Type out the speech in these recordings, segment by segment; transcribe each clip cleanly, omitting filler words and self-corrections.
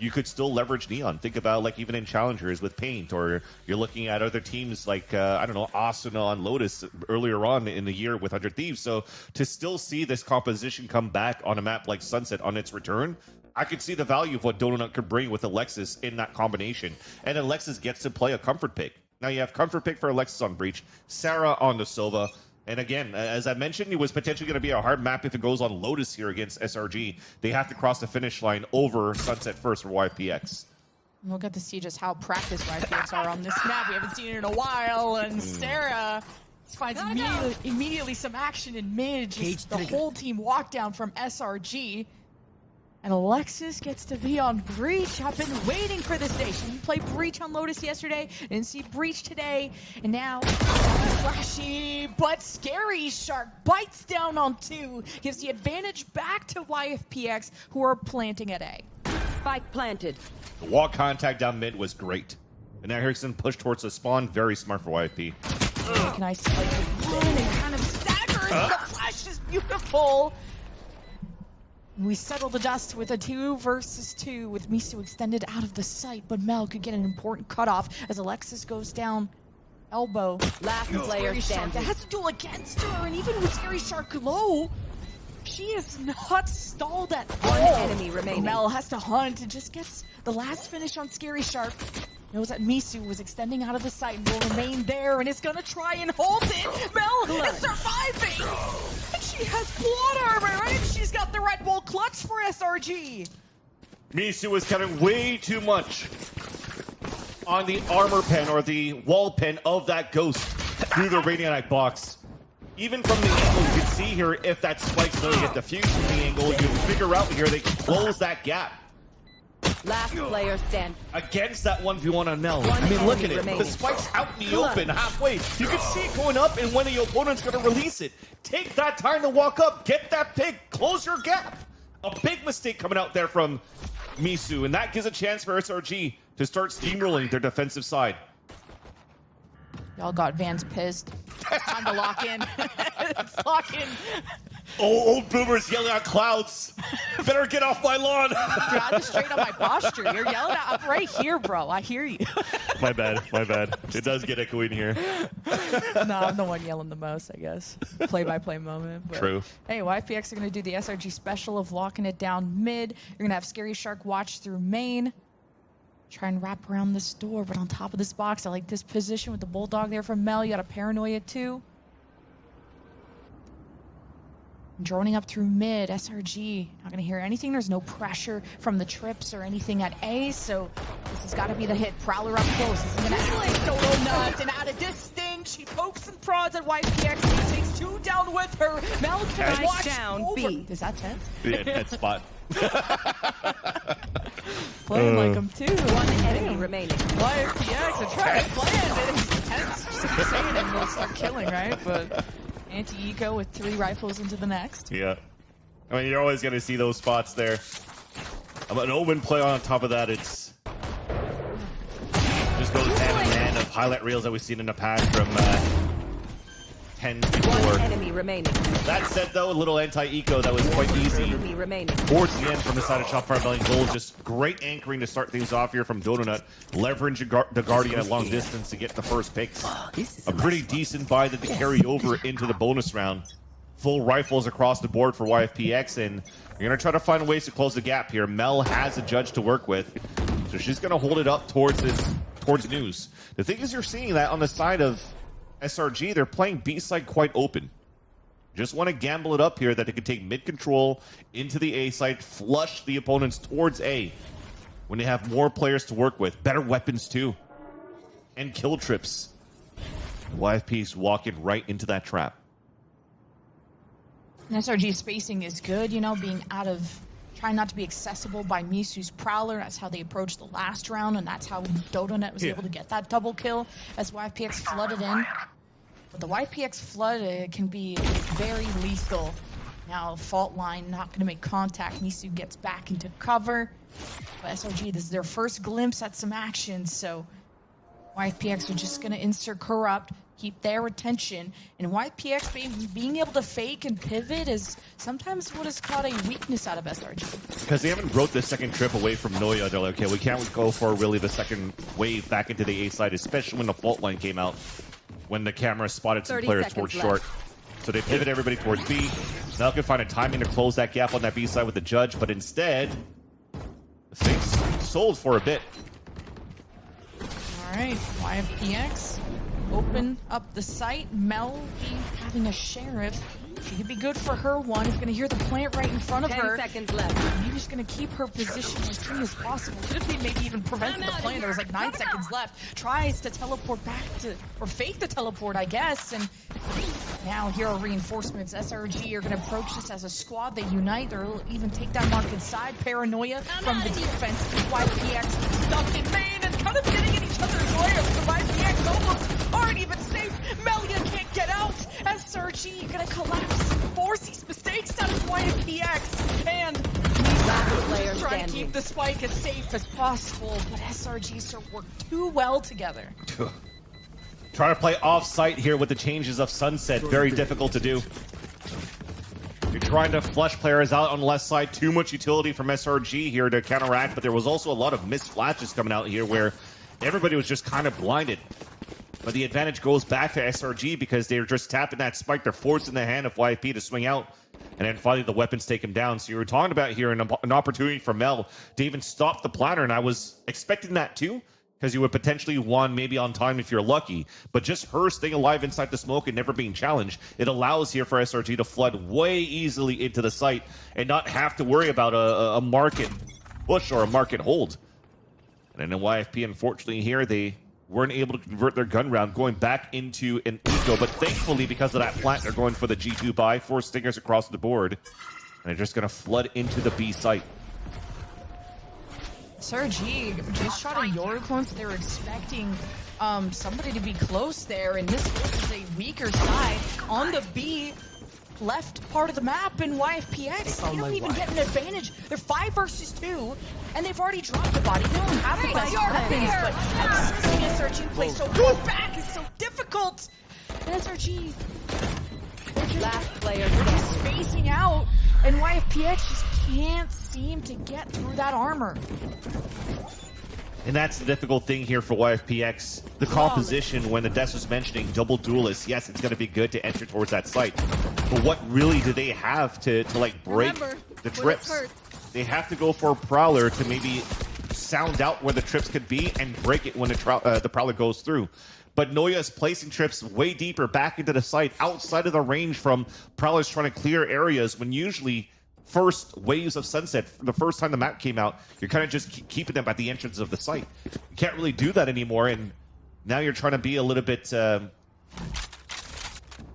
you could still leverage Neon. Think about like even in challengers with Paint, or you're looking at other teams like I don't know, Asuna on Lotus earlier on in the year with 100 Thieves. So to still see this composition come back on a map like Sunset on its return, I could see the value of what Donut could bring with Alexis in that combination. And Alexis gets to play a comfort pick. Now you have comfort pick for Alexis on Breach, Sarah on the Sova. And again, as I mentioned, it was potentially going to be a hard map if it goes on Lotus here against SRG. They have to cross the finish line over Sunset first for YFPX. We'll get to see just how practiced YFPX are on this map. We haven't seen it in a while, and Sarah finds immediately some action in mid. Just the whole team walk down from SRG. And Alexis gets to be on Breach. I've been waiting for this day. She didn't play Breach on Lotus yesterday. Didn't see Breach today. And now, flashy but scary Shark bites down on 2. Gives the advantage back to YFPX, who are planting at A. Spike planted. The wall contact down mid was great. And now Erickson pushed towards the spawn. Very smart for YFP. Can I spike the one and kind of staggers? The flash is beautiful. We settle the dust with a 2 versus 2 with Misu extended out of the sight, but Mel could get an important cutoff as Alexis goes down elbow. Last player standing. That has to duel against her, and even with Scary Shark low, she is not stalled at all. One enemy remaining. Mel has to hunt and just gets the last finish on Scary Shark. Knows that Misu was extending out of the sight and will remain there and is gonna try and hold it. Mel is surviving! And she has plot armor, right? She's got the Red Bull clutch for SRG. Misu was cutting way too much on the armor pen or the wall pen of that ghost through the Radiant box. Even from the angle, you can see here if that spike's going to get defused from the angle, you figure out here they can close that gap. Last player stand. Against that 1v1 on Mel. I mean, look at it. The spike's out in the open halfway. You can see it going up, and when the opponent's going to release it, take that time to walk up, get that pick, close your gap. A big mistake coming out there from Misu, and that gives a chance for SRG to start steamrolling their defensive side. Y'all got Vans pissed. Time to lock in. Let's lock in. Old boomers yelling at clouds. Better get off my lawn. Dude, I'm just straight on my posture. You're yelling at, I'm right here, bro. I hear you. My bad, my bad. It does get echoing here. No, I'm the one yelling the most, I guess. Play-by-play moment. But, true. Hey, YFPX are going to do the SRG special of locking it down mid. You're going to have Scary Shark watch through main. Try and wrap around this door, but on top of this box, I like this position with the Bulldog there from Mel. You got a Paranoia too. Droning up through mid, SRG. Not gonna hear anything. There's no pressure from the trips or anything at A, so this has got to be the hit. Prowler up close. This is gonna escalate. Solo nuts and at a distance. She pokes and prods at YFPX. She takes 2 down with her. Mel's gonna watch down over. B. Is that tense? Yeah, that spot. Playing like them too. One enemy remaining. YFPX are trying to plan. It's tense. Just keep saying it and they'll start killing, right? But anti-eco with 3 rifles into the next. Yeah. I mean, you're always going to see those spots there. An Omen play on top of that, it's just goes hand in hand of highlight reels that we've seen in the past from 10 before. One enemy remaining. That said, though, a little anti-eco that was quite easy Enemy remaining. towards the end from the side of Shot Fire Belly Gold. Just great anchoring to start things off here from Donut. Leveraging the Guardian at long distance to get the first picks. A pretty decent buy that they carry over into the bonus round. Full rifles across the board for YFPX, and you're going to try to find ways to close the gap here. Mel has a judge to work with, so she's going to hold it up towards News. The thing is, you're seeing that on the side of SRG, they're playing B side quite open. Just want to gamble it up here that they can take mid control into the A side, flush the opponents towards A when they have more players to work with, better weapons too, and kill trips. YFP's walking right into that trap. SRG's spacing is good, you know, being out of, trying not to be accessible by Misu's Prowler. That's how they approached the last round, and that's how Dodonet was able to get that double kill as YFPX flooded in. But the YFPX flood can be very lethal. Now, fault line not going to make contact. Misu gets back into cover. But SRG, this is their first glimpse at some action, so YFPX are just going to insert Corrupt, keep their attention. And YFPX being able to fake and pivot is sometimes what is called a weakness out of SRG. Because they haven't wrote the second trip away from Noya. They're like, okay, we can't go for really the second wave back into the A side, especially when the fault line came out, when the camera spotted some players towards short. So they pivot everybody towards B. Now can find a timing to close that gap on that B side with the judge, but instead, the fake's sold for a bit. All right, YFPX open up the site. Mel be having a sheriff. She could be good for her one. He's going to hear the plant right in front of her. 10 seconds left. Maybe she's going to keep her position as true as possible. Could have been maybe even preventing the plant. There was like 9 seconds left. Tries to teleport back to, or fake the teleport, I guess. And now here are reinforcements. SRG are going to approach this as a squad. They unite. They'll even take that mark inside. Paranoia from the defense. YFPX stuck in main and kind of getting in each other's way. So YFPX almost aren't even safe. Melia can't get out. SRG gonna collapse, force these mistakes out of YFPX, and he's trying to keep the spike as safe as possible, but SRG work too well together. Trying to play off-site here with the changes of Sunset, very difficult to do. You're trying to flush players out on the left side, too much utility from SRG here to counteract, but there was also a lot of missed flashes coming out here where everybody was just kind of blinded. But the advantage goes back to SRG because they're just tapping that spike. They're forcing the hand of YFP to swing out. And then finally the weapons take him down. So you were talking about here an opportunity for Mel to even stop the planner. And I was expecting that too, because you would potentially won maybe on time if you're lucky. But just her staying alive inside the smoke and never being challenged, it allows here for SRG to flood way easily into the site and not have to worry about a market push or a market hold. And then YFP, unfortunately here, they weren't able to convert their gun round, going back into an eco, but thankfully because of that plant, they're going for the G2 buy, 4 stingers across the board, and they're just going to flood into the B site. SRG just shot a Yoriclone, so they were expecting somebody to be close there, and this is a weaker side on the B left part of the map, and YFPX, they don't even get an advantage. They're 5 versus 2, and they've already dropped the body. They don't have the best weapons, but accessing SRG play so far back is so difficult. And SRG, they're just spacing out, and YFPX just can't seem to get through that armor. And that's the difficult thing here for YFPX. The composition, when the Des was mentioning double duelists, yes, it's going to be good to enter towards that site. But what really do they have to like break the trips? They have to go for a Prowler to maybe sound out where the trips could be and break it when the Prowler goes through. But Noya is placing trips way deeper back into the site, outside of the range from Prowlers trying to clear areas, when usually first waves of Sunset, the first time the map came out, you're kind of just keeping them at the entrance of the site. You can't really do that anymore, and now you're trying to be a little bit of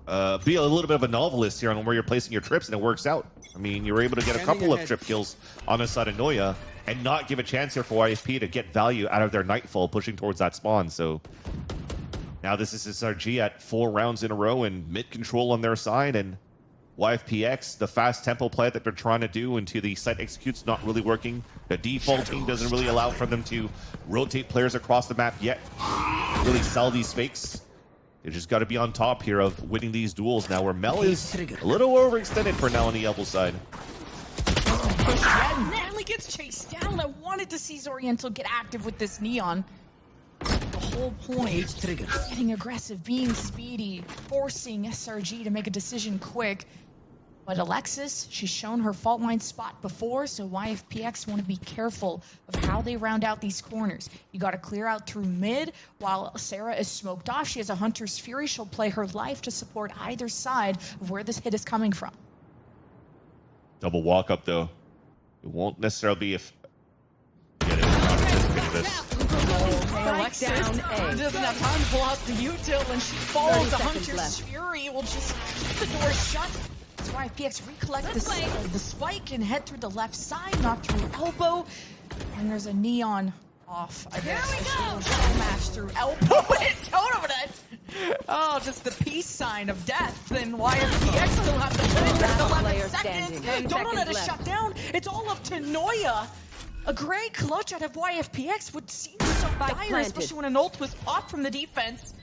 a novelist here on where you're placing your trips, and it works out. I mean, you're able to get a couple of trip kills on the side of Noya and not give a chance here for YFP to get value out of their Nightfall pushing towards that spawn. So now this is SRG at 4 rounds in a row and mid control on their side, and YFPX, the fast tempo play that they're trying to do into the site execute's not really working. The defaulting doesn't really allow for them to rotate players across the map yet. Really sell these fakes. They just got to be on top here of winning these duels now, where Mel is a little overextended for now on the elbow side. Yeah, Natalie gets chased down. I wanted to see Zoriental get active with this Neon. The whole point, getting aggressive, being speedy, forcing SRG to make a decision quick. But Alexis, she's shown her fault line spot before, so YFPX want to be careful of how they round out these corners. You got to clear out through mid, while Sarah is smoked off. She has a Hunter's Fury. She'll play her life to support either side of where this hit is coming from. Double walk up though. It won't necessarily be if... Get it. Not anticipating this. Alexis doesn't have time to pull out the util, and she follows the Hunter's Fury. Will just keep the door shut. That's why YFPX recollect the spike and head through the left side, not through elbow. And there's a Neon off, I guess. A shell match through elbow. Oh, just the peace sign of death. Then YFPX still have the finish. 11 seconds. Donut is shut down. It's all up to Noya. A great clutch out of YFPX would seem so dire, especially when an ult was popped from the defense.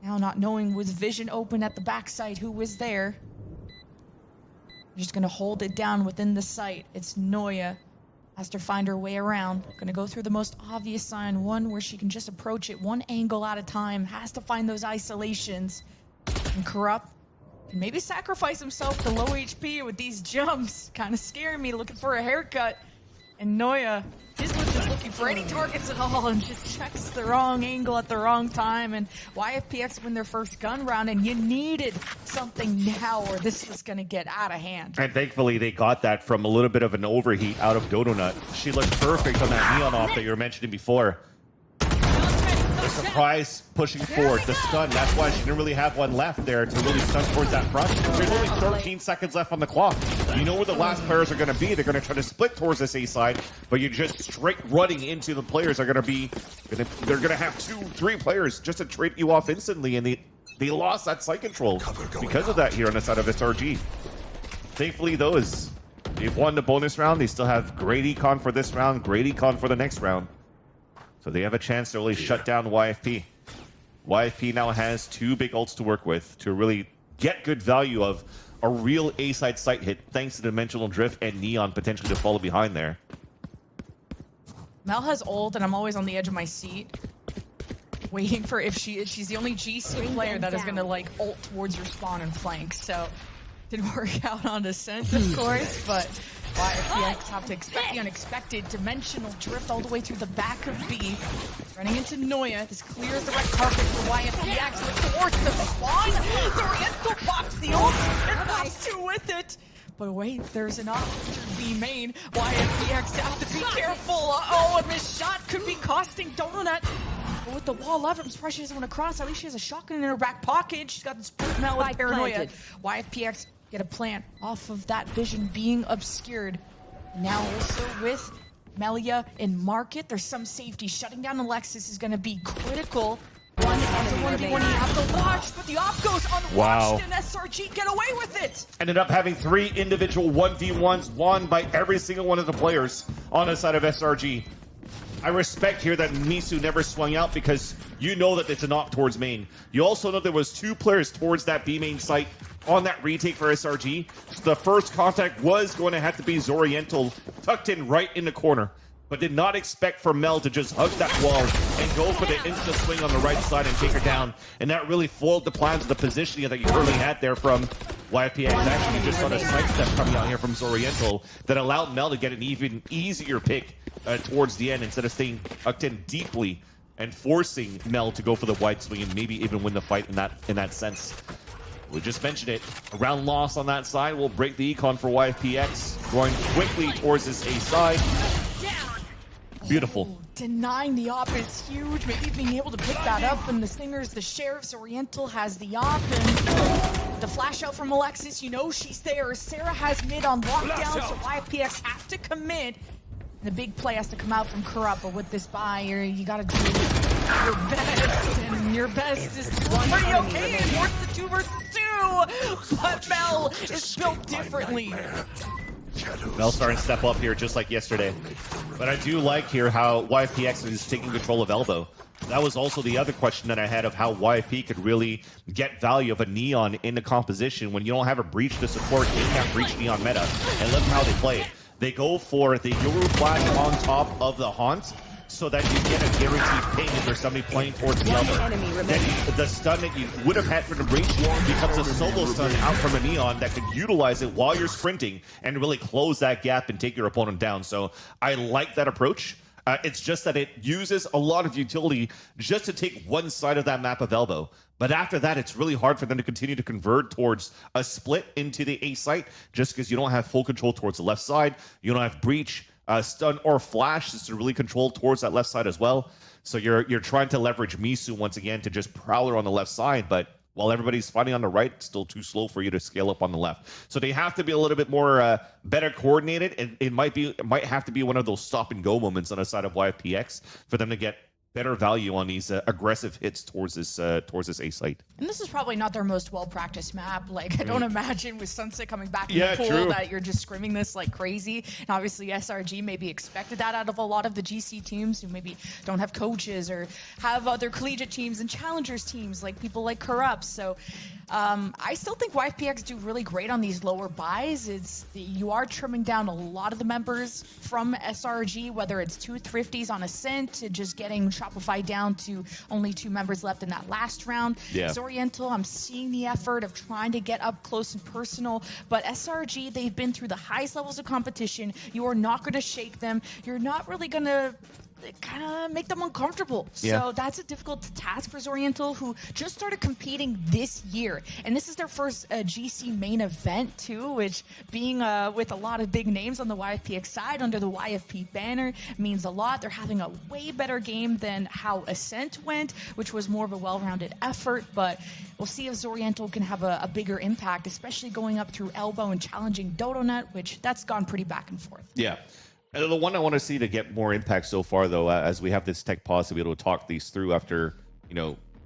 Now not knowing with vision open at the backside who was there. Just gonna hold it down within the site. It's Noya. Has to find her way around. Gonna go through the most obvious sign, one where she can just approach it one angle at a time. Has to find those isolations. And Corrupt can maybe sacrifice himself to low HP with these jumps. Kind of scaring me, looking for a haircut. And Noya, he's just looking for any targets at all and just checks the wrong angle at the wrong time. And YFPX win their first gun round, and you needed something now or this was going to get out of hand. And thankfully, they got that from a little bit of an overheat out of Donut. She looked perfect on that neon off that you were mentioning before. The surprise pushing forward, the stun. That's why she didn't really have one left there to really stun towards that front. There's only 13 seconds left on the clock. You know where the last players are going to be. They're going to try to split towards this A side, but you're just straight running into the players are going to be. They're going to have 2-3 players just to trade you off instantly, and they lost that site control because of that here on the side of SRG. Thankfully, though, they've won the bonus round. They still have great econ for this round, great econ for the next round. So they have a chance to really shut down YFP. YFP now has 2 big ults to work with to really get good value of a real A-side site hit, thanks to Dimensional Drift and Neon potentially to follow behind there. Mel has ult, and I'm always on the edge of my seat, waiting for if she's the only GC player that is going to like ult towards your spawn and flank. So didn't work out on Descent, of course, but YFPX have to expect the unexpected. Dimensional Drift all the way through the back of B. Running into Noya. This clears the red carpet for YFPX. Look towards the spawn. The Oriental pops the ult and pops 2 with it. But wait, there's an option B main. YFPX have to be careful. Uh-oh, a missed shot could be costing Donut. But with the wall up, I'm surprised she doesn't want to cross. At least she has a shotgun in her back pocket. She's got this now with paranoia. YFPX get a plant off of that vision being obscured. Now also with Melia in market, there's some safety. Shutting down Alexis is going to be critical. One you have to watch, but the op goes unwatched, and SRG get away with it. Ended up having 3 individual 1v1s won by every single one of the players on the side of SRG. I respect here that Misu never swung out because you know that it's an op towards main. You also know there was 2 players towards that B main site on that retake for SRG. So the first contact was going to have to be Zoriental, tucked in right in the corner, but did not expect for Mel to just hug that wall and go for the instant swing on the right side and take her down. And that really foiled the plans of the positioning that you currently had there from YFPX. Actually, just saw a sidestep coming out here from Zoriental that allowed Mel to get an even easier pick towards the end instead of staying tucked in deeply and forcing Mel to go for the wide swing and maybe even win the fight in that sense. We just mentioned it. A round loss on that side will break the econ for YFPX. Going quickly towards this A side. Beautiful. Oh, denying the op is huge. Maybe being able to pick that up. And the Stingers, the Sheriff's Oriental has the op. And the flash out from Alexis, you know she's there. Sarah has mid on lockdown, so YFPX have to commit. The big play has to come out from Corrupt, but with this buy, you gotta do your best, and your best is pretty okay. It's worth the 2 versus 2, but Mel is built differently. Mel starting to step up here just like yesterday. But I do like here how YFPX is taking control of Elbow. That was also the other question that I had of how YFP could really get value of a Neon in the composition when you don't have a Breach to support in that Breach Neon meta. And look how they play it. They go for the Yoru flash on top of the Haunt so that you get a guaranteed ping if there's somebody playing towards the other. Then the stun that you would have had for the Breach becomes a solo stun out from a Neon that could utilize it while you're sprinting and really close that gap and take your opponent down. So I like that approach. It's just that it uses a lot of utility just to take one side of that map of Elbow. But after that, it's really hard for them to continue to convert towards a split into the A site just because you don't have full control towards the left side. You don't have Breach, stun, or flash just to really control towards that left side as well. So you're trying to leverage Misu once again to just prowl her on the left side, but while everybody's fighting on the right, it's still too slow for you to scale up on the left. So they have to be a little bit more better coordinated, and it might have to be one of those stop and go moments on the side of YFPX for them to get better value on these aggressive hits towards this A site. And this is probably not their most well-practiced map. Like, I don't imagine with Sunset coming back in the pool true. that you're just scrimming this like crazy. And obviously SRG maybe expected that out of a lot of the GC teams who maybe don't have coaches or have other collegiate teams and challengers teams, like people like Corrupt. So I still think YFPX do really great on these lower buys. You are trimming down a lot of the members from SRG, whether it's 2 Thrifties on Ascent to just getting Shopify down to only 2 members left in that last round. Yeah. Oriental, I'm seeing the effort of trying to get up close and personal, but SRG, they've been through the highest levels of competition. You are not going to shake them. You're not really going to kind of make them uncomfortable. Yeah. So that's a difficult task for Oriental, who just started competing this year. And this is their first GC main event too, which being with a lot of big names on the YFPX side under the YFP banner means a lot. They're having a way better game than how Ascent went, which was more of a well-rounded effort, but we'll see if Zoriental can have a bigger impact, especially going up through elbow and challenging Dodonut, which that's gone pretty back and forth. Yeah. And the one I want to see to get more impact so far, though, as we have this tech pause to be able to talk these through after,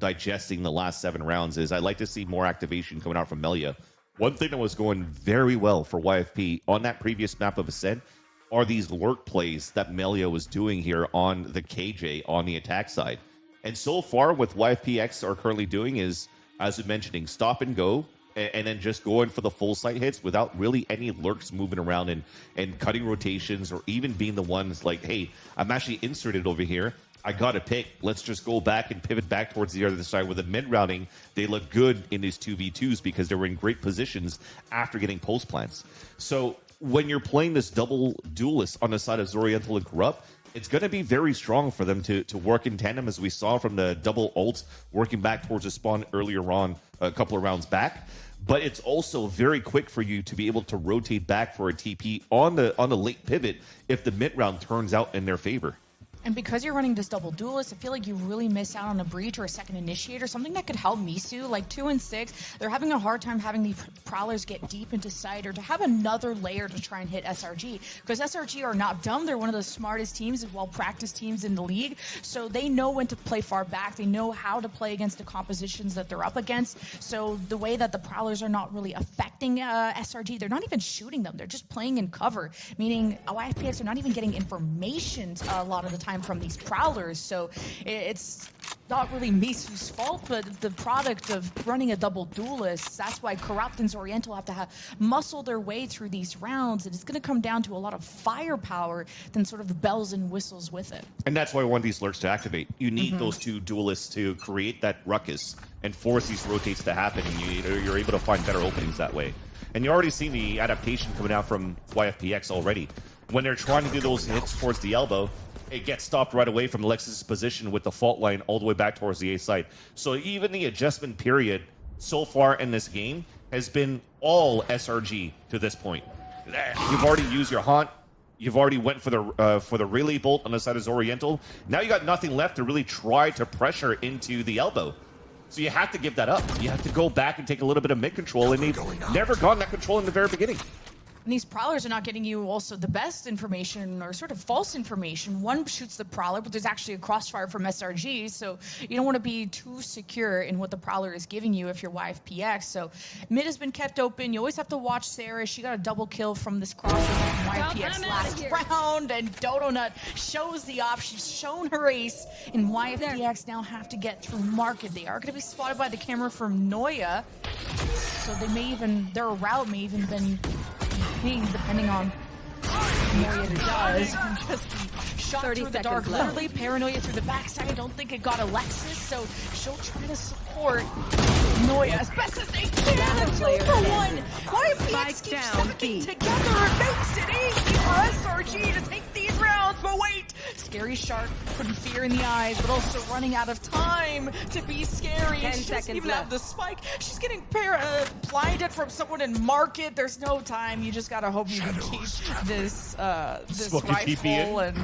digesting the last 7 rounds, is I'd like to see more activation coming out from Melia. One thing that was going very well for YFP on that previous map of Ascent are these lurk plays that Melia was doing here on the KJ on the attack side. And so far, what YFPX are currently doing is, as we mentioning, stop and go, and then just going for the full site hits without really any lurks moving around and cutting rotations, or even being the ones like, hey, I'm actually inserted over here. I got a pick. Let's just go back and pivot back towards the other side. With the mid-rounding, they look good in these 2v2s because they were in great positions after getting post plants. So when you're playing this double duelist on the side of Zoriental and Corrupt, it's going to be very strong for them to work in tandem, as we saw from the double ult working back towards the spawn earlier on, a couple of rounds back. But it's also very quick for you to be able to rotate back for a TP on the late pivot if the mid round turns out in their favor. And because you're running this double duelist, I feel like you really miss out on a breach or a second initiator, something that could help Misu. Like 2 and 6, they're having a hard time having the prowlers get deep into sight, or to have another layer to try and hit SRG. Because SRG are not dumb. They're one of the smartest teams and well-practiced teams in the league. So they know when to play far back. They know how to play against the compositions that they're up against. So the way that the prowlers are not really affecting SRG, they're not even shooting them. They're just playing in cover, meaning YFPX are not even getting information a lot of the time from these prowlers. So it's not really Misu's fault, but the product of running a double duelist. That's why Corrupt and Oriental have to muscle their way through these rounds, and it's going to come down to a lot of firepower than sort of the bells and whistles with it. And that's why I want these lurks to activate. You need those 2 duelists to create that ruckus and force these rotates to happen, and you're able to find better openings that way. And you already seen the adaptation coming out from YFPX already. When they're trying to do those hits towards the elbow, it gets stopped right away from Lexus' position with the fault line all the way back towards the A side. So even the adjustment period so far in this game has been all SRG to this point. You've already used your haunt. You've already went for the relay bolt on the side of Oriental. Now you got nothing left to really try to pressure into the elbow. So you have to give that up. You have to go back and take a little bit of mid control, and they've never gotten that control in the very beginning. And these prowlers are not getting you also the best information, or sort of false information. One shoots the prowler, but there's actually a crossfire from SRG, so you don't want to be too secure in what the prowler is giving you if you're YFPX. So mid has been kept open. You always have to watch Sarah. She got a double kill from this crossfire from YFPX last round, and Dodonut shows the off. She's shown her ace, and YFPX now have to get through market. They are going to be spotted by the camera from Noya, so they may even, their route may even been depending on Noya does. Just be shot through the dark, literally paranoia through the backside. I don't think it got Alexis, so she'll try to support Noya as best as they can. 2-for-1. YFPX keeps stacking together and makes it easy for SRG to take these rounds. But wait, Scary Shark putting fear in the eyes, but also running out of time to be scary. And she doesn't even have the spike. She's getting blinded from someone in market. There's no time. You just gotta hope you can keep this rifle. And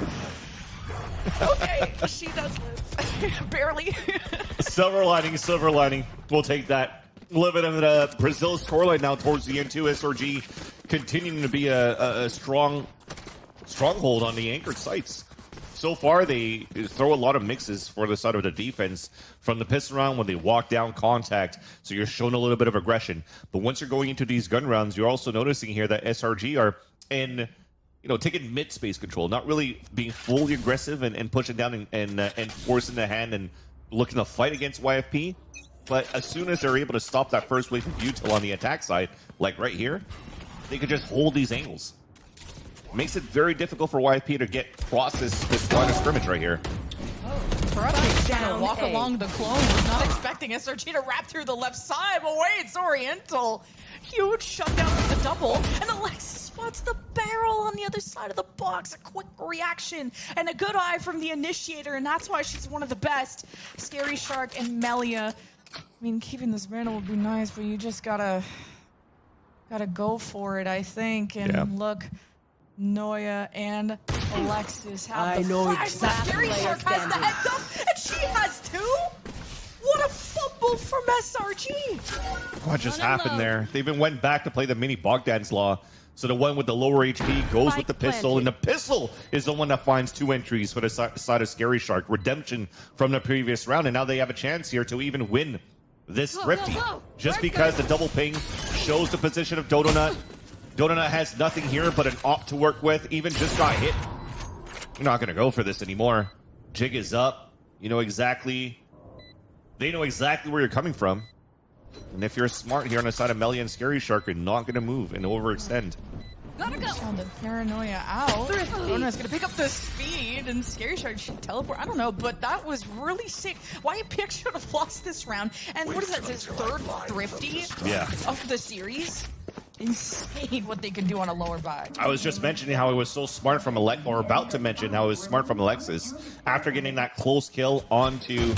okay, she does live. Barely. Silver lining. We'll take that. A little bit of the Brazil's scoreline now towards the end too. SRG continuing to be a stronghold on the anchored sites. so far they throw a lot of mixes for the side of the defense from the pistol round when they walk down contact, so you're showing a little bit of aggression. But once you're going into these gun rounds, you're also noticing here that SRG are in, taking mid-space control, not really being fully aggressive and pushing down and forcing the hand and looking to fight against YFP. But as soon as they're able to stop that first wave of util on the attack side, like right here, they could just hold these angles. Makes it very difficult for YFP to get across this line of scrimmage right here. Corrupted trying to walk along the clone. Was not expecting SRG to wrap through the left side, but wait, it's Oriental. Huge shutdown for the double, and Alexis spots the barrel on the other side of the box. A quick reaction and a good eye from the initiator, and that's why she's one of the best. Scary Shark and Melia. I mean, keeping this barrel would be nice, but you just gotta go for it, I think. And look, Noya and Alexis have the flash. Scary Shark has the heads up, and she has two? What a fumble from SRG! What just happened there? They even went back to play the mini Bogdan's Law. So the one with the lower HP goes with the pistol, and the pistol is the one that finds two entries for the side of Scary Shark. Redemption from the previous round, and now they have a chance here to even win this Thrifty. Just because the double ping shows the position of Donut. Donut has nothing here but an op to work with, even just got hit. You're not going to go for this anymore. Jig is up. They know exactly where you're coming from. And if you're smart here on the side of Melia and Scary Shark, you're not going to move and overextend. Gotta go. Found the paranoia out. Donut's gonna pick up the speed, and Scary Shark should teleport. I don't know, but that was really sick. YFPX should have lost this round. And what is that? His third Thrifty of the series. Insane what they can do on a lower buy. I was just mentioning how it was so smart from about to mention how it was smart from Alexis after getting that close kill onto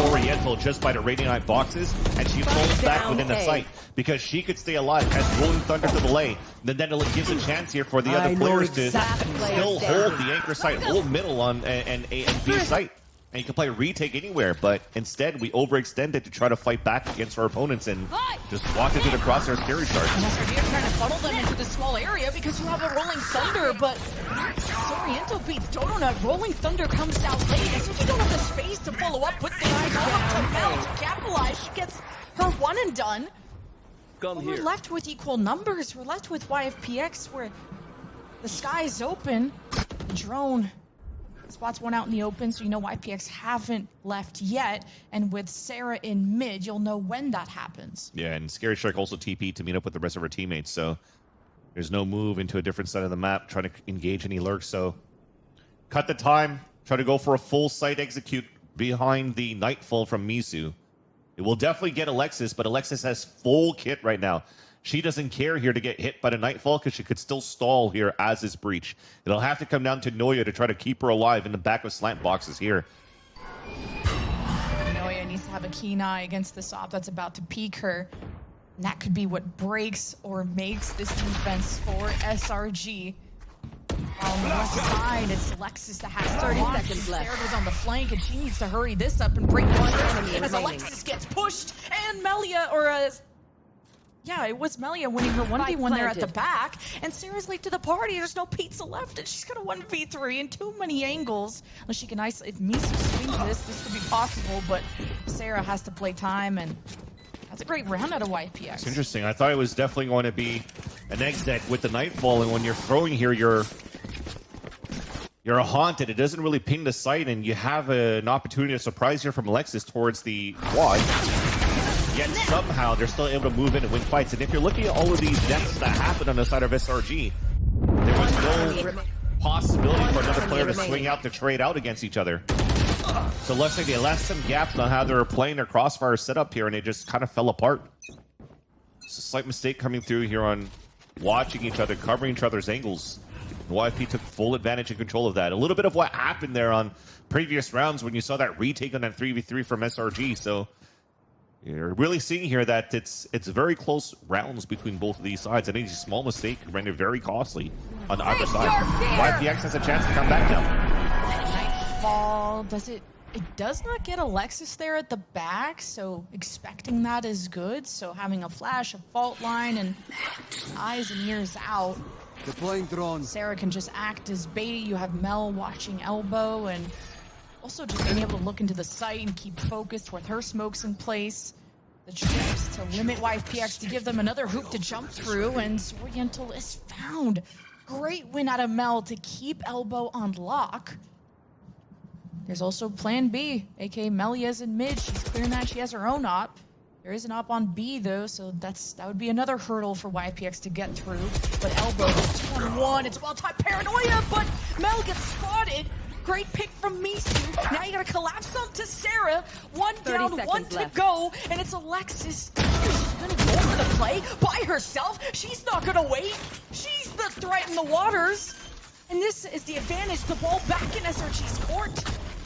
Oriental just by the Radiant boxes, and she falls back within the site because she could stay alive as Rolling Thunder to delay. Then it gives a chance here for the other players to still hold the anchor site, hold middle on and A and B site. And you can play retake anywhere, but instead we overextended to try to fight back against our opponents and just walk into the crosshair Scary Shark. And SRG are trying to funnel them into the small area because you have a Rolling Thunder, but Oriental beats Donut. Rolling Thunder comes out late. SRG don't have the space to follow up, put the eyes up to Mel to capitalize. She gets her one and done. We're left with equal numbers. We're left with YFPX where the sky is open. The drone spots one out in the open, so YFPX haven't left yet. And with Sarah in mid, you'll know when that happens. Yeah, and Scary Shark also TP'd to meet up with the rest of her teammates, so there's no move into a different side of the map, trying to engage any lurks. So cut the time, try to go for a full site execute behind the Nightfall from Misu. It will definitely get Alexis, but Alexis has full kit right now. She doesn't care here to get hit by the Nightfall because she could still stall here as is Breach. It'll have to come down to Noya to try to keep her alive in the back of slant boxes here. Noya needs to have a keen eye against this op that's about to peek her. And that could be what breaks or makes this defense for SRG. On the left side, it's Alexis that has 30 seconds left. Sarah goes on the flank, and she needs to hurry this up and bring one in as Alexis gets pushed. And Melia, yeah, it was Melia winning her 1v1 there at the back, and Sarah's late to the party. There's no pizza left, and she's got a 1v3 in too many angles. Unless she can isolate. If Misu swings this could be possible, but Sarah has to play time, and that's a great round out of YFPX. It's interesting. I thought it was definitely going to be an egg deck with the Nightfall, and when you're throwing here, you're haunted. It doesn't really ping the site, and you have an opportunity to surprise here from Alexis towards the quad. Yet somehow they're still able to move in and win fights. And if you're looking at all of these deaths that happened on the side of SRG, there was no possibility for another player to swing out to trade out against each other. So it looks like they left some gaps on how they were playing their crossfire setup here, and it just kind of fell apart. It's a slight mistake coming through here on watching each other, covering each other's angles. And YFP took full advantage and control of that. A little bit of what happened there on previous rounds when you saw that retake on that 3v3 from SRG. So you're really seeing here that it's very close rounds between both of these sides, and any small mistake can render very costly on either side. YFPX has a chance to come back now. Nightfall, it does not get Alexis there at the back, so expecting that is good. So having a flash, a fault line, and eyes and ears out. Deploying drone. Sarah can just act as bait. You have Mel watching elbow, and also just being able to look into the site and keep focused with her smokes in place. The trips to limit YFPX to give them another hoop to jump through, and Oriental is found. Great win out of Mel to keep elbow on lock. There's also plan B, aka Melia's in mid. She's clearing that. She has her own op. There is an op on B though, so that would be another hurdle for YFPX to get through. But elbow, 2-on-1, it's well-timed paranoia, but Mel gets spotted. Great pick from Misu. Now you gotta collapse onto Sarah. One down, one to go, and it's Alexis. She's gonna go for the play by herself. She's not gonna wait. She's the threat in the waters. And this is the advantage, the ball back in SRG's court.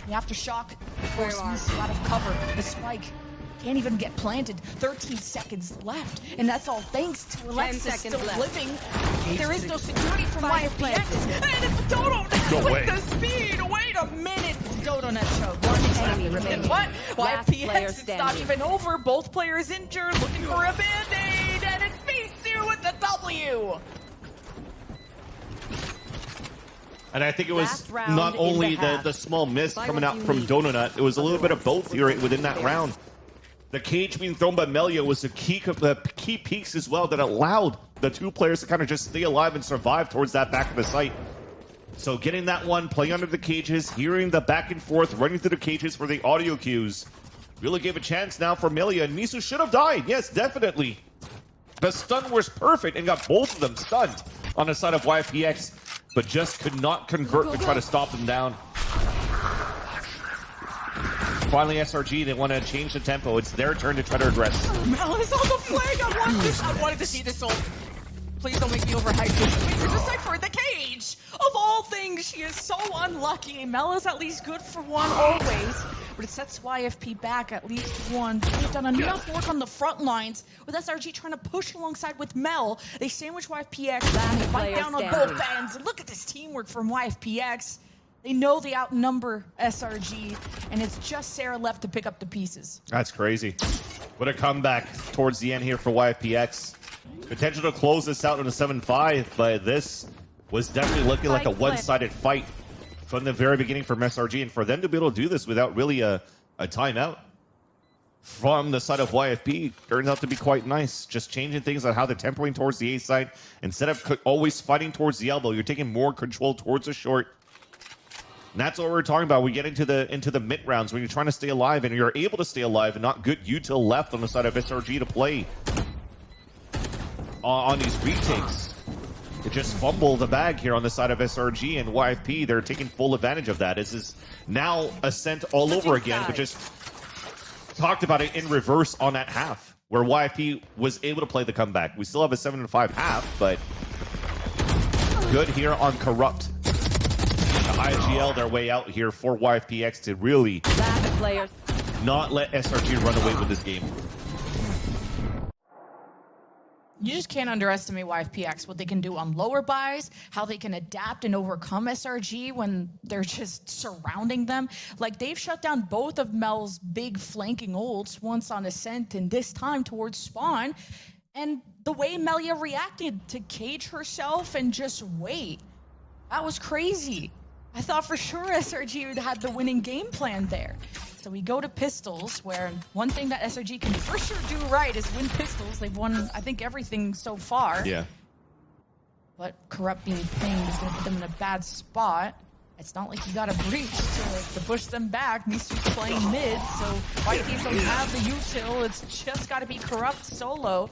The aftershock forces Misu out of cover. The spike can't even get planted. 13 seconds left, and that's all thanks to Alexis still living. There is no security from YFPX, and it's Dodo with the speed. Wait a minute, Dodo net choke. One enemy remaining. What? YFPX, it's not even over. Both players injured, looking for a band-aid, and it's Misu with the W. And I think it was not only the small miss coming out from Donut, it was a little bit of both here within that round. The cage being thrown by Melia was the key piece as well that allowed the two players to kind of just stay alive and survive towards that back of the site. So getting that one, playing under the cages, hearing the back and forth, running through the cages for the audio cues, really gave a chance now for Melia, and Misu should have died. Yes, definitely. The stun was perfect and got both of them stunned on the side of YFPX, but just could not convert to try to stop them down. Finally, SRG, they want to change the tempo. It's their turn to try to aggress. Mel is on the flag. I wanted to see this ult. Please don't make me overhype this. Wait, there's a Cypher in the cage. Of all things, she is so unlucky. Mel is at least good for one always, but it sets YFP back at least one. They've done enough work on the front lines with SRG trying to push alongside with Mel. They sandwich YFPX, they fight down on both ends. Look at this teamwork from YFPX. They know they outnumber SRG, and it's just Sarah left to pick up the pieces. That's crazy. What a comeback towards the end here for YFPX. Potential to close this out in a 7-5, but this was definitely looking like a one-sided fight from the very beginning from SRG, and for them to be able to do this without really a timeout from the side of YFP turns out to be quite nice. Just changing things on how they're tempering towards the A side. Instead of always fighting towards the elbow, you're taking more control towards the short. And that's what we're talking about. We get into the mid rounds when you're trying to stay alive and you're able to stay alive and not good util left on the side of SRG to play on these retakes. They just fumble the bag here on the side of SRG, and YFP, they're taking full advantage of that. This is now Ascent all over again, but just talked about it in reverse on that half, where YFP was able to play the comeback. We still have a 7-5 half, but good here on Corrupt. The IGL their way out here for YFPX to really not let SRG run away with this game. You just can't underestimate YFPX, what they can do on lower buys, how they can adapt and overcome SRG when they're just surrounding them. Like, they've shut down both of Mel's big flanking ults, once on Ascent and this time towards Spawn. And the way Melia reacted to cage herself and just wait, that was crazy. I thought for sure SRG had the winning game plan there. So we go to pistols, where one thing that SRG can for sure do right is win pistols. They've won, I think, everything so far. Yeah. But Corrupt being pinged is going to put them in a bad spot. It's not like you got a breach to push them back. Misu's playing mid, so YTs don't have the util. It's just got to be Corrupt solo.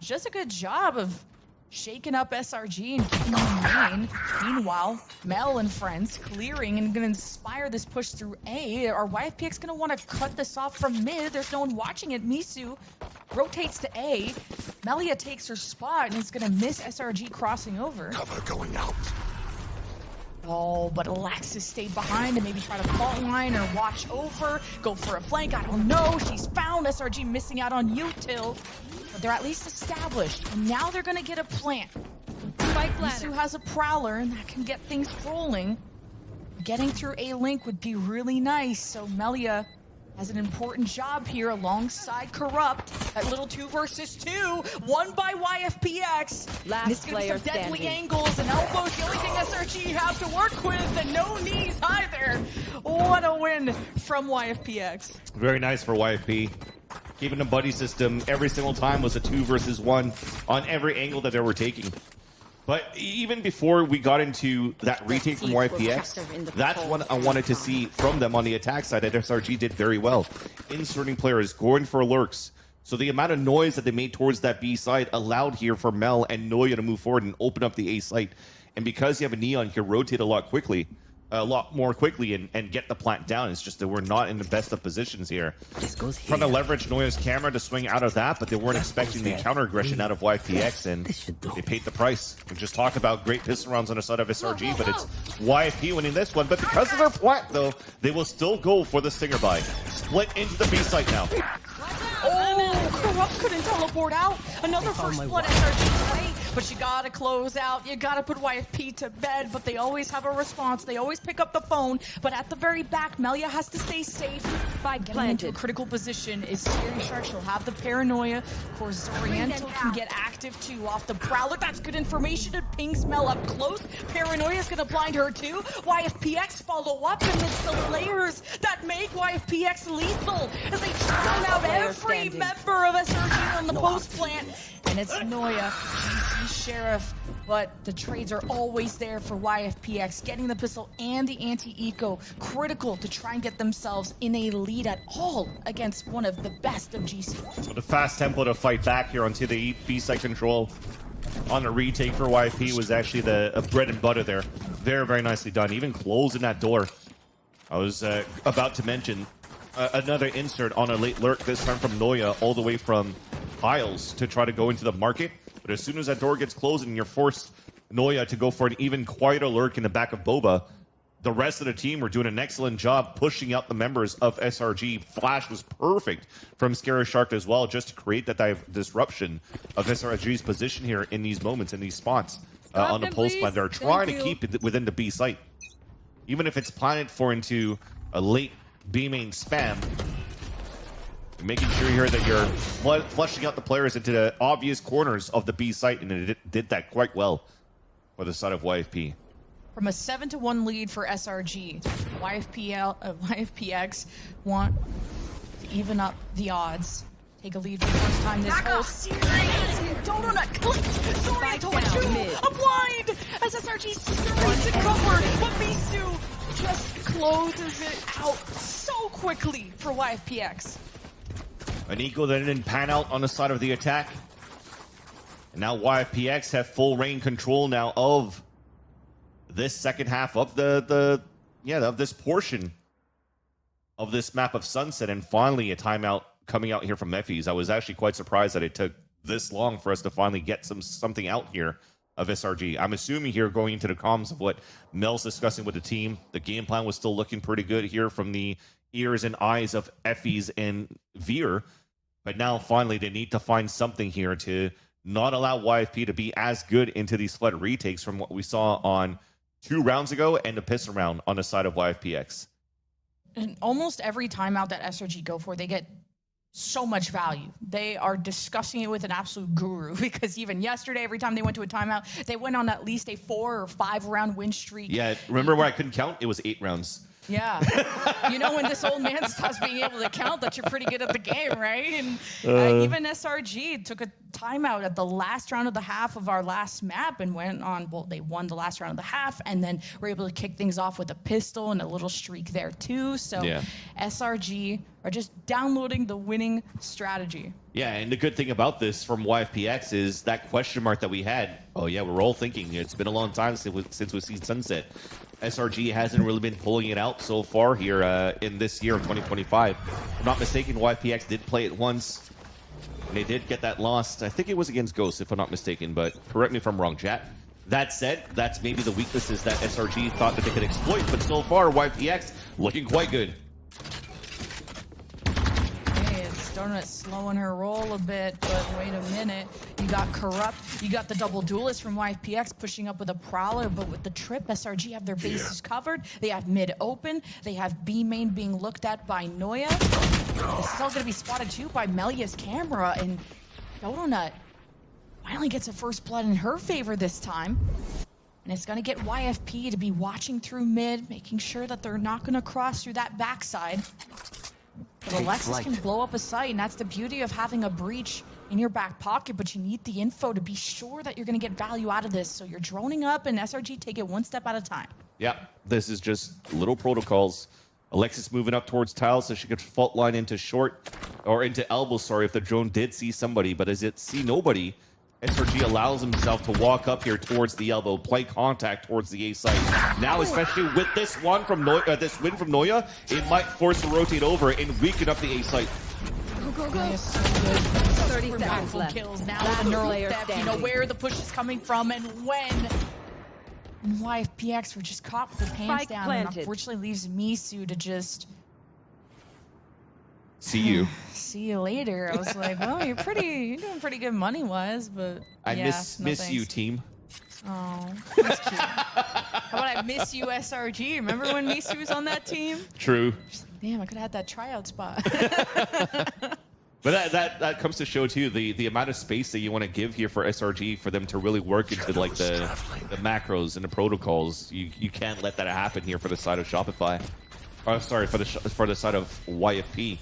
Just a good job of shaking up SRG and keeping them in lane. Meanwhile, Mel and friends clearing and going to inspire this push through A. Are YFPX going to want to cut this off from mid? There's no one watching it. Misu rotates to A. Melia takes her spot and is going to miss SRG crossing over. Cover going out. Oh, but Alexis stayed behind and maybe try to fault line or watch over, go for a flank. I don't know. She's found. SRG missing out on util. But they're at least established, and now they're going to get a plant. Misu has a prowler, and that can get things rolling. Getting through A link would be really nice, so Melia has an important job here alongside Corrupt. That little 2 versus 2, won by YFPX. Last It's gonna be player some deadly standing. angles and elbows. The only thing SRG have to work with, and no knees either. What a win from YFPX. Very nice for YFP. Keeping the buddy system every single time was a 2 versus 1 on every angle that they were taking. But even before we got into that retake from YFPX, that's what I wanted to see from them on the attack side that SRG did very well. Inserting players, going for lurks. So the amount of noise that they made towards that B site allowed here for Mel and Noya to move forward and open up the A site. And because you have a Neon here, rotate a lot more quickly and get the plant down. It's just that we're not in the best of positions here. Trying to leverage Noya's camera to swing out of that, but they weren't expecting the counter aggression out of YFPX, and they paid the price. We just talked about great pistol rounds on the side of SRG, but it's YFP winning this one. But because of their plant, though, they will still go for the stinger buy. Split into the B site now. Oh, Corrupt couldn't teleport out. Another first blood SRG play, but you gotta close out. You gotta put YFP to bed, but they always have a response. They always pick up the phone, but at the very back, Melia has to stay safe. By getting into a critical position is Scary Shark. She'll have the paranoia. Of course, Oriental can get active too off the Prowler. That's good information. It pings Mel up close. Paranoia's gonna blind her too. YFPX follow up, and it's the layers that make YFPX lethal as they drown out every member of SRG on the post plant. And it's Noya, GC Sheriff, but the trades are always there for YFPX. Getting the pistol and the anti-eco, critical to try and get themselves in a lead at all against one of the best of GC. So the fast tempo to fight back here onto the B site control on the retake for YFP was actually the bread and butter there. Very, very nicely done. Even closing that door. I was about to mention another insert on a late lurk, this time from Noya, all the way from Piles to try to go into the market. But as soon as that door gets closed and you're forced Noya to go for an even quieter lurk in the back of Boba, the rest of the team were doing an excellent job pushing out the members of SRG. Flash was perfect from Scary Shark as well, just to create that disruption of SRG's position here in these moments, in these spots on the post plan. They're trying to keep it within the B site. Even if it's planted for into a late B main spam, making sure here that you're flushing out the players into the obvious corners of the B site, and it did that quite well for the side of YFP. From a 7-1 lead for SRG, YFPX want to even up the odds. Take a lead for the first time this whole series. Donut clipped. Oriental with 2. A blind as SRG scurries to cover, but Misu just closes it out so quickly for YFPX. An eco that didn't pan out on the side of the attack. And now YFPX have full reign control now of this second half of of this portion of this map of Sunset, and finally a timeout coming out here from Mephies. I was actually quite surprised that it took this long for us to finally get something out here of SRG. I'm assuming here, going into the comms of what Mel's discussing with the team, the game plan was still looking pretty good here from the ears and eyes of Effies and Veer, but now finally they need to find something here to not allow YFP to be as good into these flood retakes from what we saw on 2 rounds ago and the pistol round on the side of YFPX. And almost every timeout that SRG go for, they get so much value. They are discussing it with an absolute guru, because even yesterday, every time they went to a timeout, they went on at least a 4 or 5 round win streak. Yeah, remember where I couldn't count? It was 8 rounds. Yeah. You know, when this old man stops being able to count, that you're pretty good at the game, right? And even SRG took a timeout at the last round of the half of our last map and went on, well, they won the last round of the half, and then were able to kick things off with a pistol and a little streak there too. So yeah. SRG are just downloading the winning strategy. Yeah, and the good thing about this from YFPX is that question mark that we had. Oh yeah, we're all thinking it's been a long time since we've seen Sunset. SRG hasn't really been pulling it out so far here in this year of 2025. If I'm not mistaken, YFPX did play it once. And they did get that lost. I think it was against Ghost, if I'm not mistaken, but correct me if I'm wrong, chat. That said, that's maybe the weaknesses that SRG thought that they could exploit, but so far, YFPX looking quite good. Donut slowing her roll a bit, but wait a minute. You got Corrupt, you got the double duelist from YFPX pushing up with a Prowler, but with the trip, SRG have their bases covered. They have mid open. They have B main being looked at by Noya. This is all going to be spotted too by Melia's camera, and Donut finally gets a first blood in her favor this time. And it's going to get YFP to be watching through mid, making sure that they're not going to cross through that backside. But Alexis can blow up a site, and that's the beauty of having a breach in your back pocket, but you need the info to be sure that you're going to get value out of this. So you're droning up, and SRG take it one step at a time. Yeah, this is just little protocols. Alexis moving up towards tile so she could fault line into short, or into elbow, sorry, if the drone did see somebody. But as it see nobody, SRG allows himself to walk up here towards the elbow, play contact towards the A site. Now, especially with this one from Noya, this win from Noya, it might force to rotate over and weaken up the A site. Go. 30 seconds left. Kills now with the neural depth, you know where the push is coming from and when. And YFPX were just caught with their pants Spike down, planted. and unfortunately leaves Misu to just See you. see you later. I was like, well, you're doing pretty good money-wise, but I yeah, miss no you, thanks. team. Oh, that's cute. How about I miss you, SRG? Remember when Misu was on that team? True. Just like, damn, I could have had that tryout spot. But that comes to show too the amount of space that you want to give here for SRG for them to really work into like the macros and the protocols. You can't let that happen here for the side of Shopify. Oh, sorry, for the side of YFP.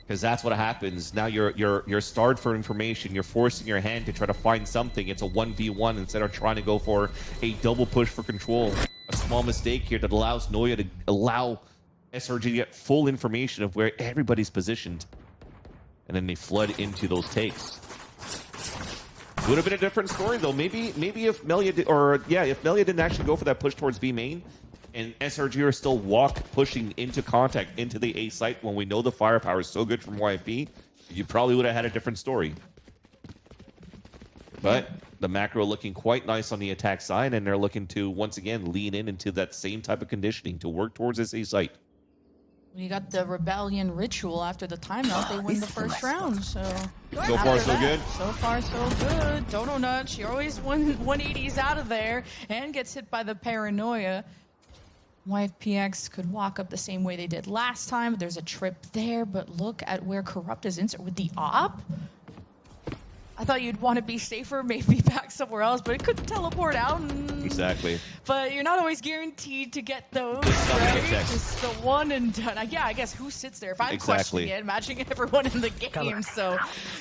Because that's what happens. Now you're starved for information. You're forcing your hand to try to find something. It's a 1v1 instead of trying to go for a double push for control. A small mistake here that allows Noya to allow SRG to get full information of where everybody's positioned. And then they flood into those takes. Would have been a different story though. Maybe if Melia if Melia didn't actually go for that push towards B main, and SRG are still pushing into contact into the A site when we know the firepower is so good from YFP, you probably would have had a different story. But the macro looking quite nice on the attack side, and they're looking to once again lean into that same type of conditioning to work towards this A site. You got the rebellion ritual after the timeout. They win the first round, so far, so good. So far, so good. Donut, she always 180s out of there and gets hit by the paranoia. YFPX could walk up the same way they did last time. There's a trip there, but look at where Corrupt is insert with the op. I thought you'd want to be safer, maybe back somewhere else, but it could teleport out. Exactly. But you're not always guaranteed to get those, right? Checks. Just the one and done. Yeah, I guess who sits there? If I'm questioning it, imagining everyone in the game. So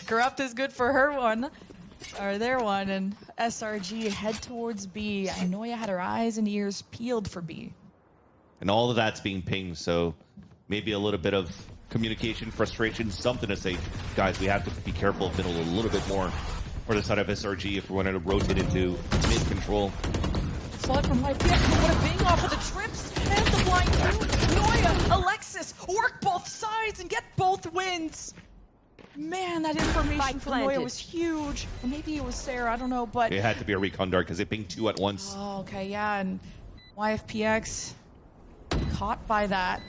Corrupt is good for her one, or their one, and SRG head towards B. I know you had her eyes and ears peeled for B. And all of that's being pinged, so maybe a little bit of communication, frustration, something to say, guys, we have to be careful of middle a little bit more for the side of SRG if we wanted to rotate into mid control. Flood from YPX, what a bing off of the trips and the blind too. Noya, Alexis, work both sides and get both wins. Man, that information from Noya was huge. Or maybe it was Sarah, I don't know, but it had to be a recon dart because it pinged two at once. Oh, okay, yeah, and YFPX caught by that.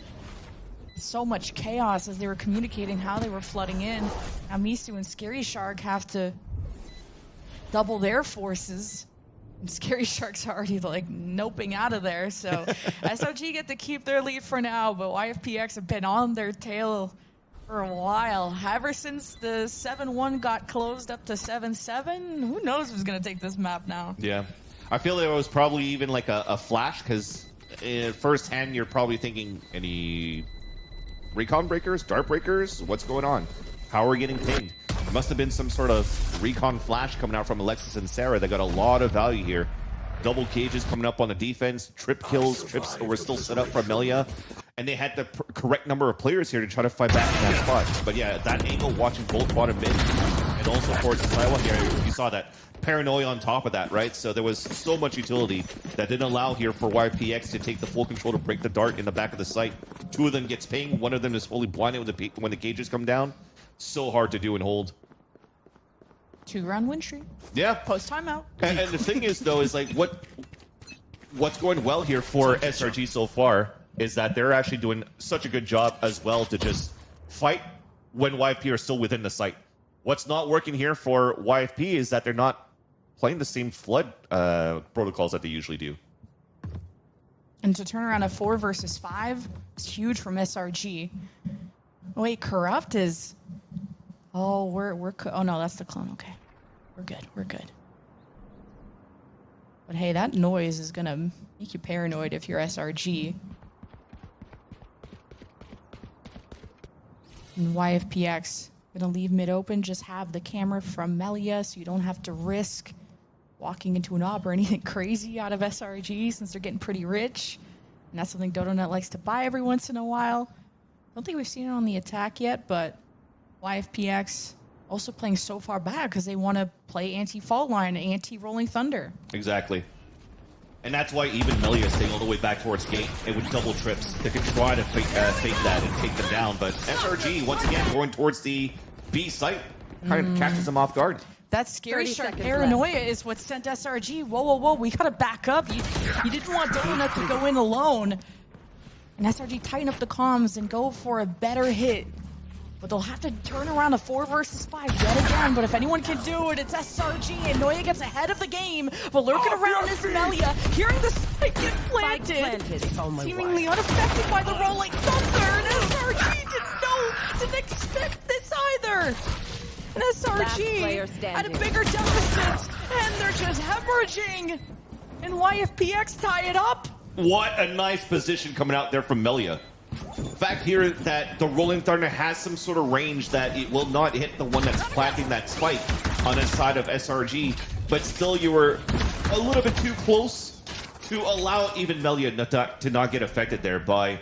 So much chaos as they were communicating how they were flooding in. Now Misu and Scary Shark have to double their forces. And Scary Shark's already like noping out of there. So SRG get to keep their lead for now, but YFPX have been on their tail for a while. Ever since the 7-1 got closed up to 7-7, who knows who's going to take this map now? Yeah. I feel there was probably even like a flash because firsthand you're probably thinking any recon breakers, dart breakers, what's going on? How are we getting pinged? There must have been some sort of recon flash coming out from Alexis and Sarah that got a lot of value here. Double cages coming up on the defense, trip kills, trips were still set up for Amelia, and they had the correct number of players here to try to fight back in that spot. But yeah, that angle, watching both bottom mid, and also towards the sidewalk here, you saw that paranoia on top of that, right? So there was so much utility that didn't allow here for YPX to take the full control to break the dart in the back of the site. Two of them gets pinged, one of them is fully blinded when the cages come down. So hard to do and hold. 2-round win streak. Yeah. Post timeout. And the thing is, though, is like what's going well here for SRG so far is that they're actually doing such a good job as well to just fight when YFP are still within the site. What's not working here for YFP is that they're not playing the same flood protocols that they usually do. And to turn around a 4 versus 5 is huge from SRG. Oh, wait, Corrupt is... Oh, oh no, that's the clone. Okay. We're good. We're good. But hey, that noise is gonna make you paranoid if you're SRG. And YFPX gonna leave mid open, just have the camera from Melia so you don't have to risk walking into an op or anything crazy out of SRG since they're getting pretty rich. And that's something Dodonut likes to buy every once in a while. Don't think we've seen it on the attack yet, but YFPX also playing so far back because they want to play anti-fault line, anti-rolling thunder. Exactly. And that's why even Melia is staying all the way back towards gate. And with double trips, they could try to fake that and take them down. But SRG, once again, going towards the B site, kind of catches them off guard. That scary shark paranoia is what sent SRG. Whoa, whoa, whoa, we gotta back up. You didn't want Donut to go in alone. And SRG tighten up the comms and go for a better hit. But they'll have to turn around a 4 versus 5 yet again. But if anyone can do it, it's SRG. And Noya gets ahead of the game. But lurking around is Melia, hearing the spike get planted. Seemingly unaffected by the rolling thunder. And SRG didn't expect this either. And SRG at a bigger deficit, and they're just hemorrhaging. And YFPX tie it up. What a nice position coming out there from Melia. Fact here that the Rolling Thunder has some sort of range that it will not hit the one that's planting that spike on the side of SRG, but still you were a little bit too close to allow even Melia to not get affected there by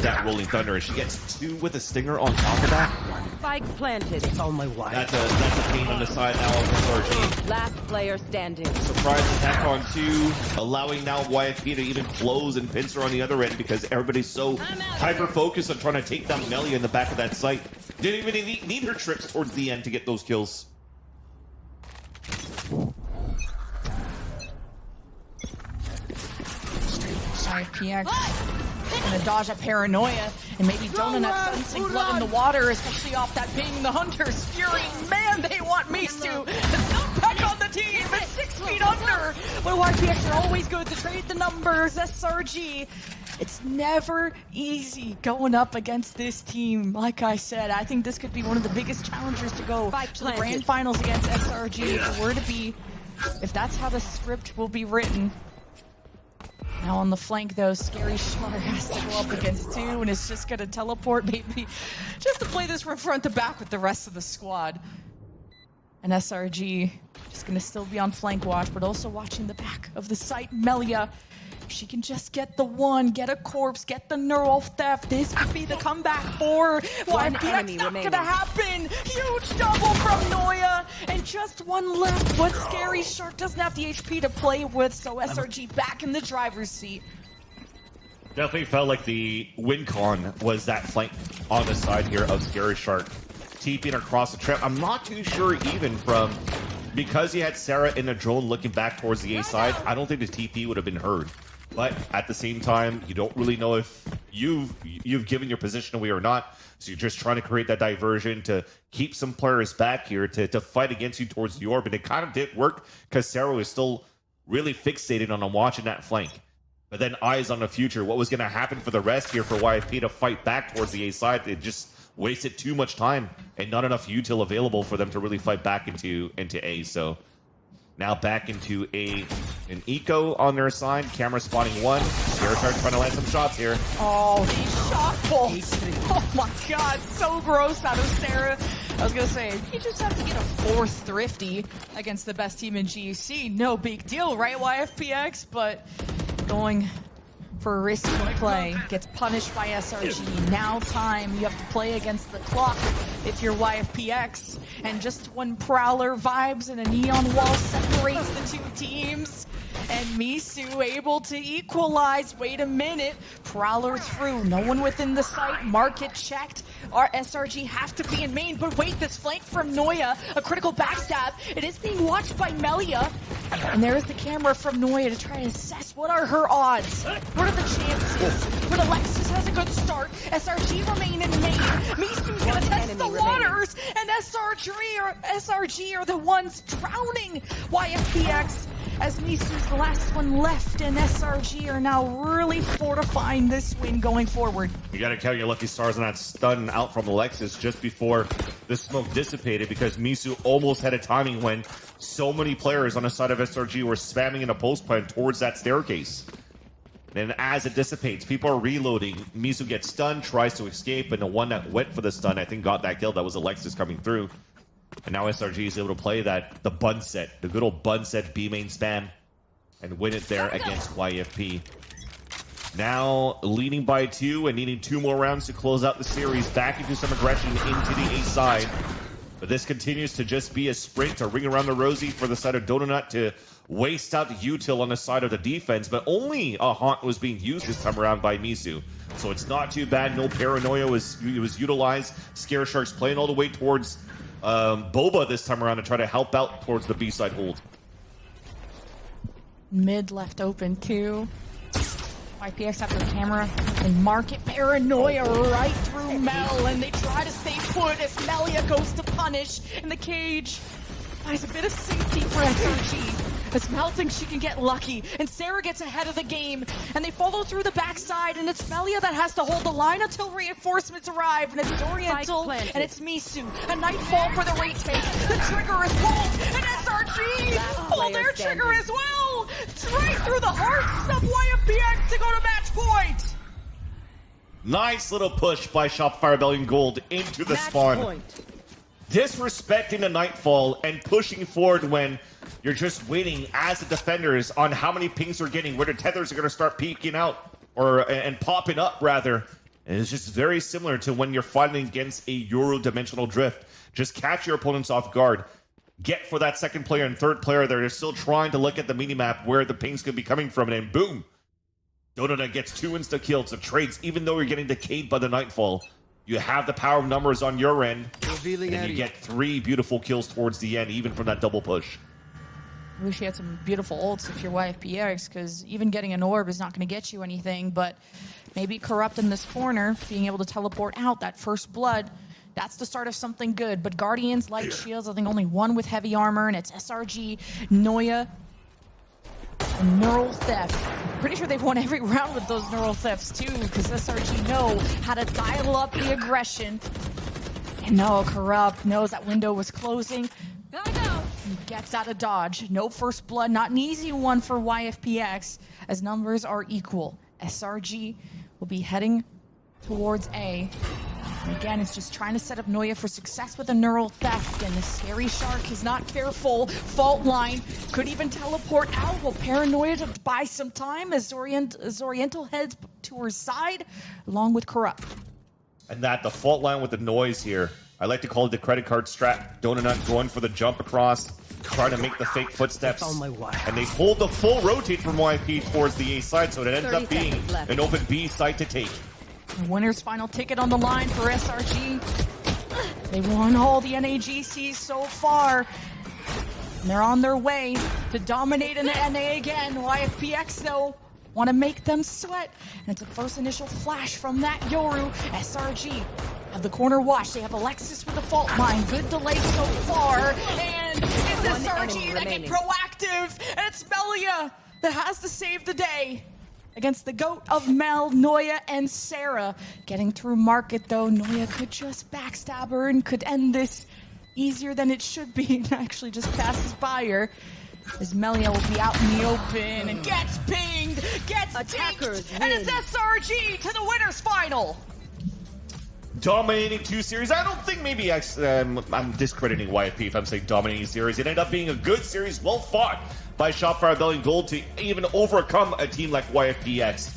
that Rolling Thunder. And she gets 2 with a stinger on top of that. Spike planted. It's on my way. That's a pain on the side now of SRG. Last player standing. Surprise attack on 2, allowing now YFP to even close and pincer on the other end because everybody's so hyper-focused on trying to take down Melia in the back of that site. Didn't even need her trips towards the end to get those kills. YFPX gonna dodge a paranoia, and maybe Donut sensing blood in the water, especially off that being the Hunter's Fury. Man, they want Misu to come back on the team at 6 feet under. But YFPX are always good to trade the numbers. SRG. It's never easy going up against this team. Like I said, I think this could be one of the biggest challengers to go to the grand finals against SRG. If it were to be, if that's how the script will be written. Now on the flank though, Scary Shark has to go up against 2 and is just gonna teleport maybe just to play this from front to back with the rest of the squad. And SRG just gonna still be on flank watch, but also watching the back of the site. Melia, if she can just get the 1, get a corpse, get the neural theft, this could be the comeback for YFPX. Not gonna happen. Huge double from Noya, and just 1 left. But Scary Shark doesn't have the HP to play with, so SRG back in the driver's seat. Definitely felt like the win con was that flank on the side here of Scary Shark. TPing across the trip. I'm not too sure even from, because he had Sarah in the drone looking back towards the A side, I don't think the TP would have been heard. But at the same time, you don't really know if you've given your position away or not. So you're just trying to create that diversion to keep some players back here to fight against you towards the orb. And it kind of did work because Sarah was still really fixated on watching that flank. But then eyes on the future. What was going to happen for the rest here for YFP to fight back towards the A side? It just wasted too much time and not enough util available for them to really fight back into A. So now back into an eco on their side. Camera spotting 1. Scary Shark trying to land some shots here. Oh, these shot bolts. Oh my god, so gross out of Sarah. I was gonna say, you just have to get a 4th thrifty against the best team in GC. No big deal, right, YFPX? But going for a risky play gets punished by SRG. Now time, you have to play against the clock if you're YFPX. And just when Prowler vibes and a neon wall separates the 2 teams, and Misu able to equalize. Wait a minute, Prowler through, no one within the site, market checked. Our SRG have to be in main, but wait, this flank from Noya, a critical backstab. It is being watched by Melia, and there is the camera from Noya to try to assess what are her odds. What are the chances? But Alexis has a good start. SRG remain in main. Misu's gonna test the wall. SRG are the ones drowning YFPX as Misu's the last one left, and SRG are now really fortifying this win going forward. You gotta count your lucky stars on that stun out from Alexis just before the smoke dissipated, because Misu almost had a timing when so many players on the side of SRG were spamming in a post plan towards that staircase. And as it dissipates, people are reloading. Misu gets stunned, tries to escape, and the one that went for the stun, I think, got that kill. That was Alexis coming through. And now SRG is able to play the bun set, the good old bun set B main spam, and win it there against YFP. Now leading by 2 and needing 2 more rounds to close out the series, back into some aggression into the A side. But this continues to just be a sprint, a ring around the rosy for the side of Donut to waste out the util on the side of the defense, but only a haunt was being used this time around by Misu. So it's not too bad. No paranoia was utilized. Scare Sharks playing all the way towards Boba this time around to try to help out towards the B side hold. Mid left open too. YPX have their camera and market paranoia right through Mel, and they try to stay put as Melia goes to punish in the cage. Finds a bit of safety for SRG. As Mel thinks she can get lucky, and Sarah gets ahead of the game, and they follow through the backside, and it's Melia that has to hold the line until reinforcements arrive, and it's Oriental, and it's Misu. A nightfall for the retake. The trigger is pulled, and SRG pull their trigger as well. It's right through the hearts of YFPX to go to match point. Nice little push by Shopify Rebellion Gold into the spawn. Disrespecting the Nightfall and pushing forward when you're just waiting as the defenders on how many pings they're getting, where the tethers are going to start peeking out and popping up rather. And it's just very similar to when you're fighting against a Euro-dimensional drift. Just catch your opponents off guard. Get for that second player and third player there. They're still trying to look at the minimap where the pings could be coming from, and then boom! Donut gets 2 insta-kills. The trades, even though you're getting decayed by the Nightfall, you have the power of numbers on your end, and you get 3 beautiful kills towards the end, even from that double push. I wish you had some beautiful ults if you're YFPX, because even getting an orb is not going to get you anything, but maybe Corrupt in this corner, being able to teleport out that first blood, that's the start of something good. But Guardians, Light Shields, I think only one with heavy armor, and it's SRG, Noya, and Neural Theft. Pretty sure they've won every round with those Neural Thefts too, because SRG know how to dial up the aggression. And no, Corrupt knows that window was closing. He gets out of dodge. No first blood, not an easy one for YFPX, as numbers are equal. SRG will be heading towards A. And again, it's just trying to set up Noya for success with a Neural Theft, and the Scary Shark is not careful. Fault line could even teleport out. Will Paranoia to buy some time as Oriental heads to her side, along with Corrupt. And the fault line with the noise here. I like to call it the credit card strat. Donut going for the jump across, trying to make the fake footsteps. And they hold the full rotate from YP towards the A side, so it ends up being an open B side to take. The winner's final ticket on the line for SRG. They won all the NAGCs so far. And they're on their way to dominate in the NA again. YFPX, though, want to make them sweat. And it's a first initial flash from that Yoru. SRG have the corner watch. They have Alexis with the fault line. Good delay so far. And it's SRG that get proactive. And it's Melia that has to save the day against the GOAT of Mel, Noya, and Sarah. Getting through market, though, Noya could just backstab her and could end this easier than it should be, and actually just passes by her. As Melia will be out in the open and gets pinged, gets attackers, and it's SRG to the winner's final. Dominating 2 series. I don't think maybe I'm discrediting YFP if I'm saying dominating series. It ended up being a good series, well fought by Shopify Rebellion Gold to even overcome a team like YFPX.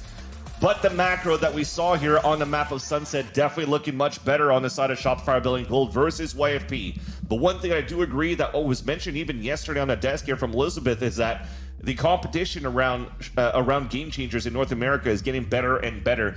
But the macro that we saw here on the map of Sunset definitely looking much better on the side of Shopify Rebellion Gold versus YFP. But one thing I do agree that was mentioned even yesterday on the desk here from Elizabeth is that the competition around game changers in North America is getting better and better.